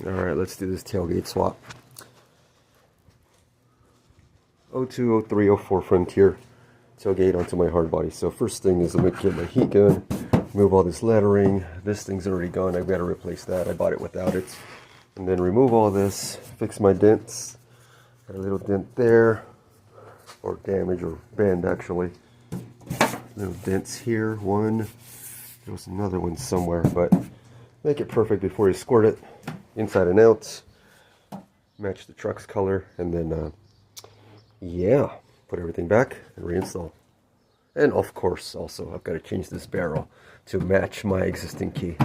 Alright, let's do this tailgate swap. 02, 03, 04 Frontier tailgate onto my hardbody. So first thing is I'm going to get my heat gun, remove all this lettering. This thing's already gone. I've got to replace that. I bought it without it. And then remove all this, fix my dents. Got a little dent there, or damage, or bend actually. Little dents here, one. There was another one somewhere, but make it perfect before you squirt it, inside and out. Match the truck's color, and then yeah, put everything back and reinstall. And of course, also I've got to change this barrel to match my existing key,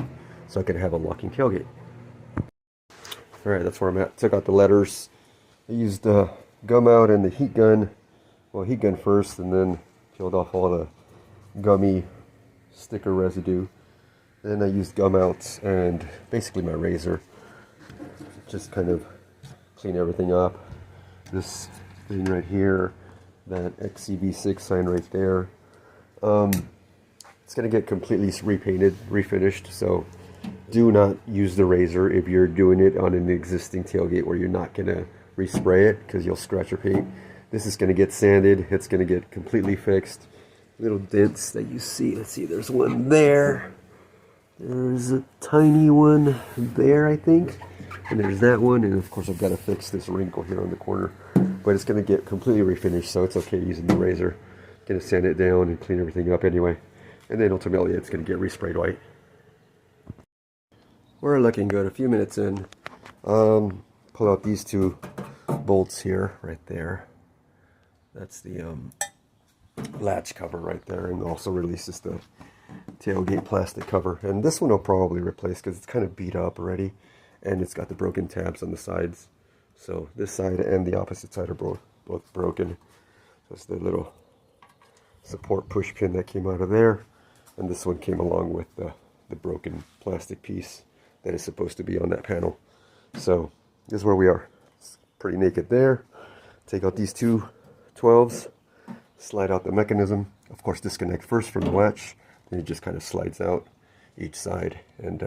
so I can have a locking tailgate. Alright, that's where I'm at. Took out the letters. I used gum out and the heat gun. Well, heat gun first, and then peeled off all the gummy sticker residue. Then I used gum out and basically my razor. Just kind of clean everything up. This thing right here, that XCV6 sign right there. It's going to get completely repainted, refinished, so do not use the razor if you're doing it on an existing tailgate where you're not going to respray it because you'll scratch your paint. This is going to get sanded. It's going to get completely fixed. Little dents that you see. Let's see, there's one there. There's a tiny one there, I think. And there's that one. And of course, I've got to fix this wrinkle here on the corner. But it's going to get completely refinished, so it's okay using the razor. Going to sand it down and clean everything up anyway. And then ultimately, it's going to get resprayed white. We're looking good. A few minutes in. Pull out these two bolts here, right there. That's the latch cover right there, and also releases the tailgate plastic cover. And this one I'll probably replace because it's kind of beat up already, and it's got the broken tabs on the sides. So this side and the opposite side are both broken. That's the little support push pin that came out of there, and this one came along with the broken plastic piece that is supposed to be on that panel. So this is where we are. It's pretty naked there. Take out these two 12s, slide out the mechanism. Of course, disconnect first from the latch, then it just kind of slides out each side. And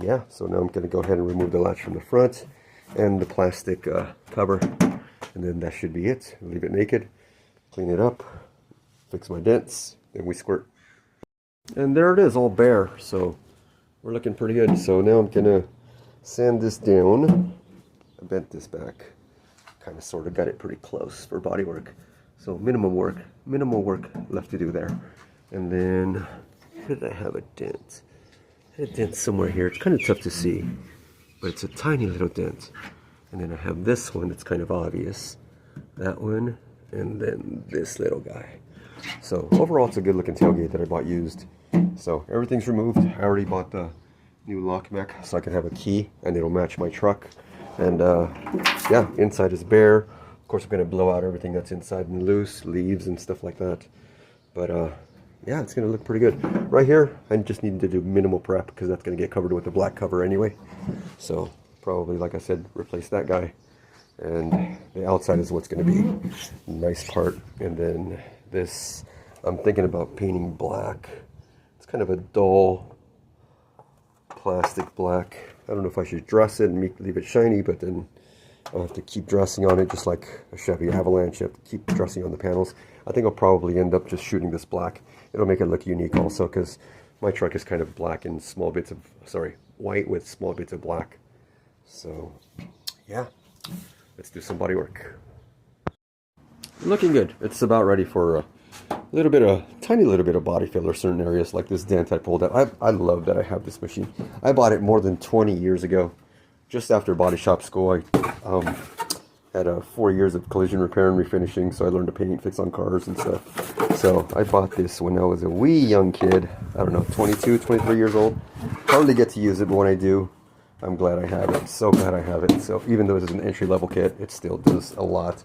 yeah, so now I'm going to go ahead and remove the latch from the front and the plastic cover, and then that should be it. Leave it naked, clean it up, fix my dents, and we squirt. And there it is, all bare. So we're looking pretty good. So now I'm going to sand this down. I bent this back. Kind of sort of got it pretty close for body work. So minimal work left to do there. And then, where did I have a dent? I had a dent somewhere here. It's kind of tough to see, but it's a tiny little dent. And then I have this one that's kind of obvious. That one, and then this little guy. So overall, it's a good looking tailgate that I bought used. So everything's removed. I already bought the new lock mech so I can have a key and it'll match my truck. And yeah, inside is bare. Of course, I'm going to blow out everything that's inside and loose, leaves and stuff like that. But yeah, it's going to look pretty good. Right here, I just need to do minimal prep because that's going to get covered with the black cover anyway. So probably, like I said, replace that guy. And the outside is what's going to be a nice part. And then this, I'm thinking about painting black. It's kind of a dull plastic black. I don't know if I should dress it and leave it shiny, but then I'll have to keep dressing on it just like a Chevy Avalanche. You have to keep dressing on the panels. I think I'll probably end up just shooting this black. It'll make it look unique also because my truck is kind of black and small bits of, white with small bits of black. So yeah, let's do some body work. Looking good. It's about ready for a tiny little bit of body filler certain areas, like this dent I pulled out. I love that I have this machine. I bought it more than 20 years ago, just after body shop school. I had 4 years of collision repair and refinishing, so I learned to paint, fix on cars and stuff. So I bought this when I was a wee young kid. I don't know, 22, 23 years old. Hardly get to use it, but when I do, I'm glad I have it. So glad I have it. So even though this is an entry-level kit, it still does a lot.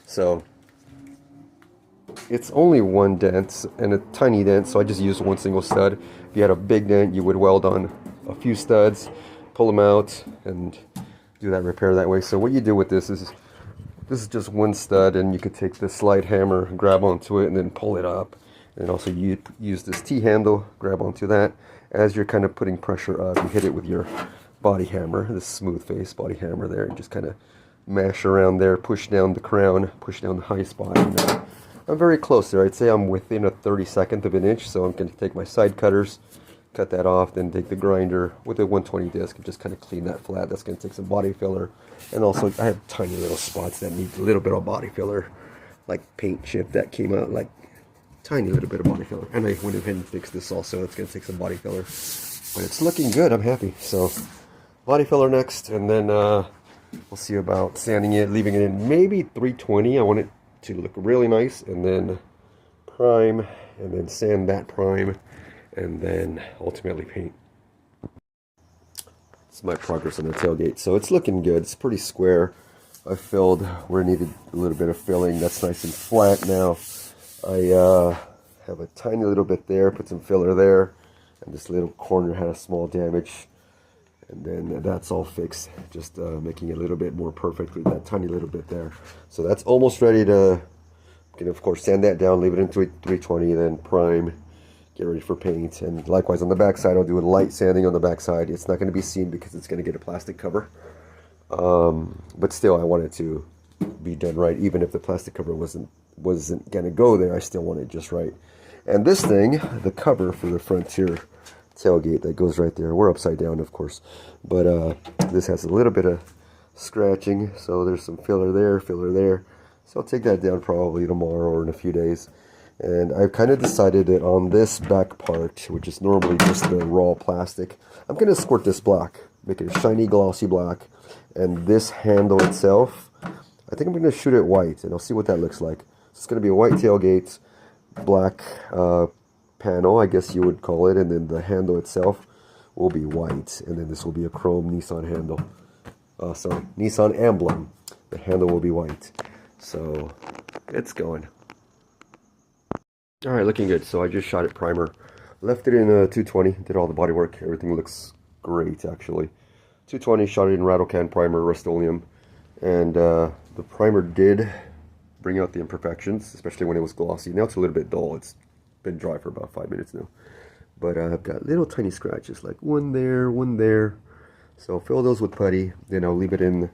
So it's only one dent and a tiny dent, so I just used one single stud. If you had a big dent, you would weld on a few studs, pull them out, and do that repair that way. So what you do with this is just one stud, and you could take the slide hammer, grab onto it, and then pull it up. And also you use this T-handle, grab onto that. As you're kind of putting pressure up, you hit it with your body hammer, this smooth face body hammer there, and just kind of mash around there, push down the crown, push down the high spot. And, I'm very close there. I'd say I'm within a 32nd of an inch, so I'm going to take my side cutters, cut that off, then take the grinder with a 120 disc and just kind of clean that flat. That's going to take some body filler. And also, I have tiny little spots that need a little bit of body filler, like paint chip that came out, like tiny little bit of body filler. And I went ahead and fixed this also. It's going to take some body filler. But it's looking good. I'm happy. So, body filler next, and then we'll see about sanding it, leaving it in maybe 320. I want it to look really nice, and then prime, and then sand that prime, and then ultimately paint. It's my progress on the tailgate. So it's looking good. It's pretty square. I filled where it needed a little bit of filling. That's nice and flat now. I have a tiny little bit there, put some filler there, and this little corner had a small damage, and then that's all fixed, just making it a little bit more perfect with that tiny little bit there. So that's almost ready to, you can of course sand that down, leave it into 320, then prime, get ready for paint. And likewise on the back side, I'll do a light sanding on the back side. It's not going to be seen because it's going to get a plastic cover, but still I want it to be done right. Even if the plastic cover wasn't going to go there, I still want it just right. And this thing, the cover for the Frontier tailgate that goes right there, we're upside down of course, but this has a little bit of scratching, so there's some filler there, so I'll take that down probably tomorrow or in a few days. And I've kind of decided that on this back part, which is normally just the raw plastic, I'm going to squirt this black, make it a shiny glossy black, and this handle itself, I think I'm going to shoot it white, and I'll see what that looks like. So it's going to be a white tailgate, black panel, I guess you would call it, and then the handle itself will be white, and then this will be a chrome Nissan handle. Sorry, Nissan emblem. The handle will be white. So it's going. All right, looking good. So I just shot it primer, left it in 220, did all the body work. Everything looks great actually. 220, shot it in rattle can primer, Rust-Oleum, and the primer did bring out the imperfections, especially when it was glossy. Now it's a little bit dull. It's been dry for about 5 minutes now, but I've got little tiny scratches, like one there. So I'll fill those with putty, then I'll leave it in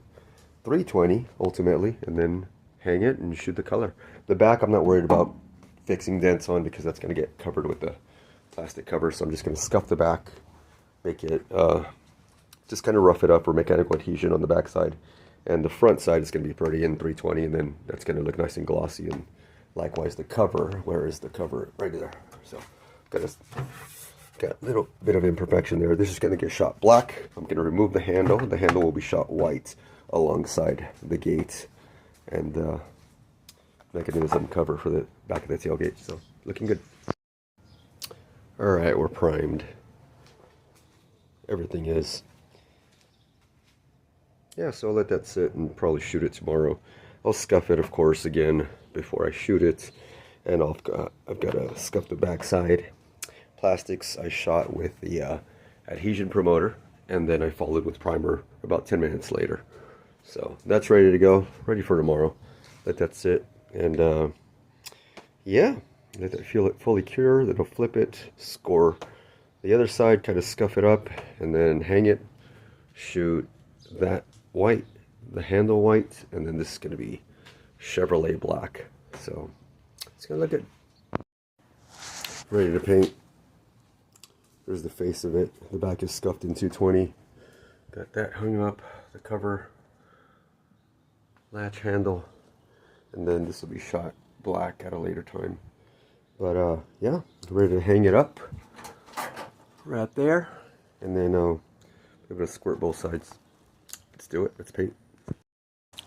320 ultimately, and then hang it and shoot the color. The back I'm not worried about fixing dents on because that's going to get covered with the plastic cover, so I'm just going to scuff the back, make it just kind of rough it up or mechanical adhesion on the back side, and the front side is going to be pretty in 320, and then that's going to look nice and glossy. And likewise the cover, where is the cover? Right there. So got a little bit of imperfection there. This is going to get shot black. I'm going to remove the handle. The handle will be shot white alongside the gate and mechanism cover for the back of the tailgate. So looking good. All right, we're primed. Everything is. Yeah, so I'll let that sit and probably shoot it tomorrow. I'll scuff it, of course, again before I shoot it, and I've got to scuff the back side. Plastics I shot with the adhesion promoter, and then I followed with primer about 10 minutes later. So that's ready to go, ready for tomorrow. Let that sit, and yeah, let that feel it fully cure. Then I'll flip it, score the other side, kind of scuff it up, and then hang it, shoot that white, the handle white, and then this is going to be Chevrolet black. So it's going to look good. Ready to paint. There's the face of it. The back is scuffed in 220. Got that hung up, the cover, latch handle, and then this will be shot black at a later time. But yeah, ready to hang it up right there, and then give it a squirt both sides. Let's do it. Let's paint.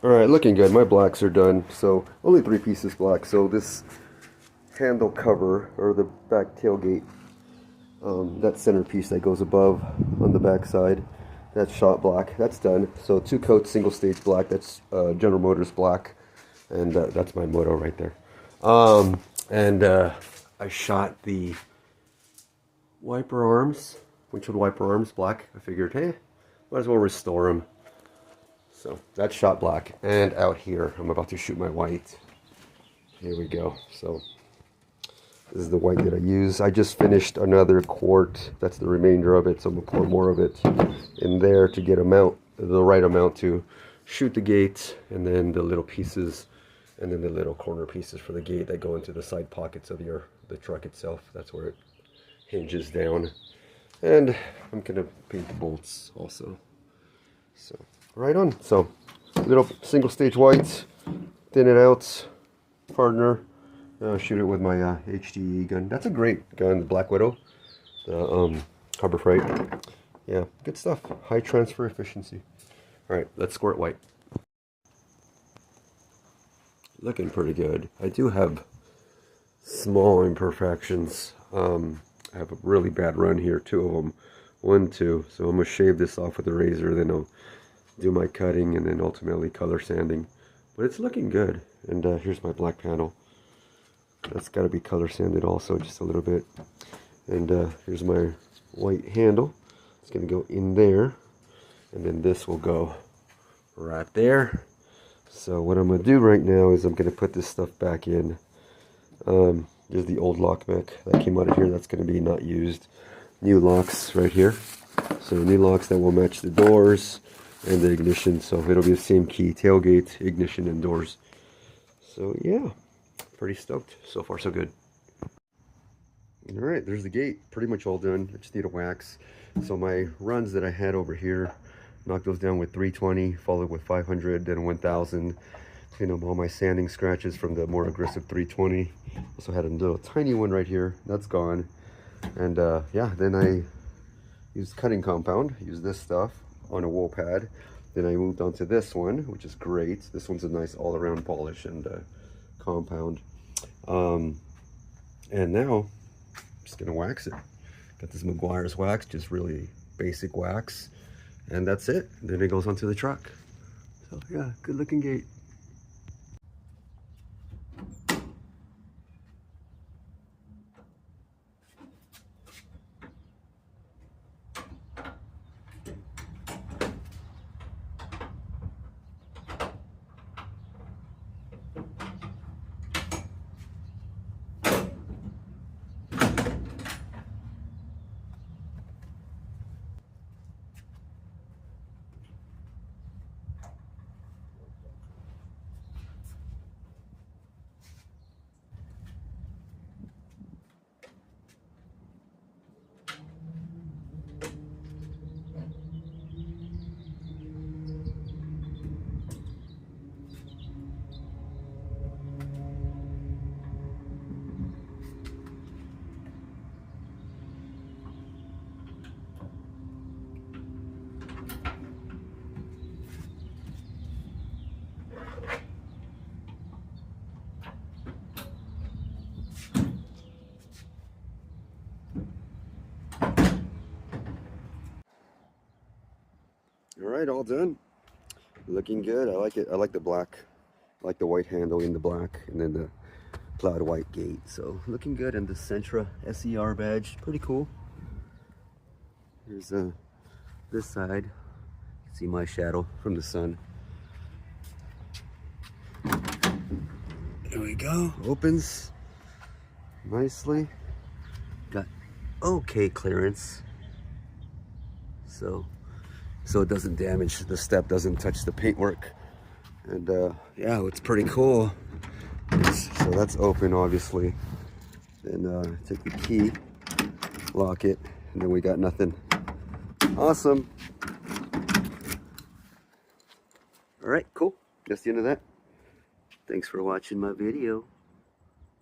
All right, looking good. My blacks are done. So only 3 pieces black. So this handle cover, or the back tailgate, that centerpiece that goes above on the back side, that's shot black. That's done. So 2 coats, single stage black. That's General Motors black, and that's my moto right there. I shot the wiper arms, windshield wiper arms black. I figured, hey, might as well restore them. So that's shot black. And out here, I'm about to shoot my white. Here we go. So This is the white that I use. I just finished another quart. That's the remainder of it, so I'm gonna pour more of it in there to get the right amount to shoot the gate, and then the little pieces, and then the little corner pieces for the gate that go into the side pockets of the truck itself. That's where it hinges down. And I'm gonna paint the bolts also. So right on. So little single stage white, thin it out, partner. Shoot it with my HDE gun. That's a great gun, the Black Widow, the Harbor Freight. Yeah, good stuff. High transfer efficiency. All right, let's squirt white. Looking pretty good. I do have small imperfections. I have a really bad run here, 2 of them. 1, 2. So I'm gonna shave this off with a razor, then I'll do my cutting and then ultimately color sanding. But it's looking good. And here's my black panel. That's got to be color sanded also, just a little bit. And here's my white handle. It's going to go in there. And then this will go right there. So what I'm going to do right now is I'm going to put this stuff back in. There's the old lock mech that came out of here. That's going to be not used. New locks right here. So new locks that will match the doors and the ignition. So it'll be the same key. Tailgate, ignition, and doors. So yeah. Pretty stoked. So far, so good. Alright, there's the gate. Pretty much all done. I just need a wax. So my runs that I had over here, knocked those down with 320, followed with 500, then 1000. Cleaned up all my sanding scratches from the more aggressive 320. Also had a little tiny one right here. That's gone. And yeah, then I used cutting compound. Used this stuff on a wool pad. Then I moved on to this one, which is great. This one's a nice all-around polish and compound. And now I'm just gonna wax it. Got this McGuire's wax, just really basic wax, and that's it. Then it goes onto the truck. So yeah, good looking gate. All right, all done. Looking good. I like it. I like the black. I like the white handle in the black, and then the cloud white gate. So looking good. And the Sentra SER badge, pretty cool. Here's this side. You can see my shadow from the sun. There we go. Opens nicely. Got okay clearance. So it doesn't damage, the step doesn't touch the paintwork. And yeah, it's pretty cool. So that's open, obviously. Then take the key, lock it, and then we got nothing. Awesome. All right, cool. That's the end of that. Thanks for watching my video.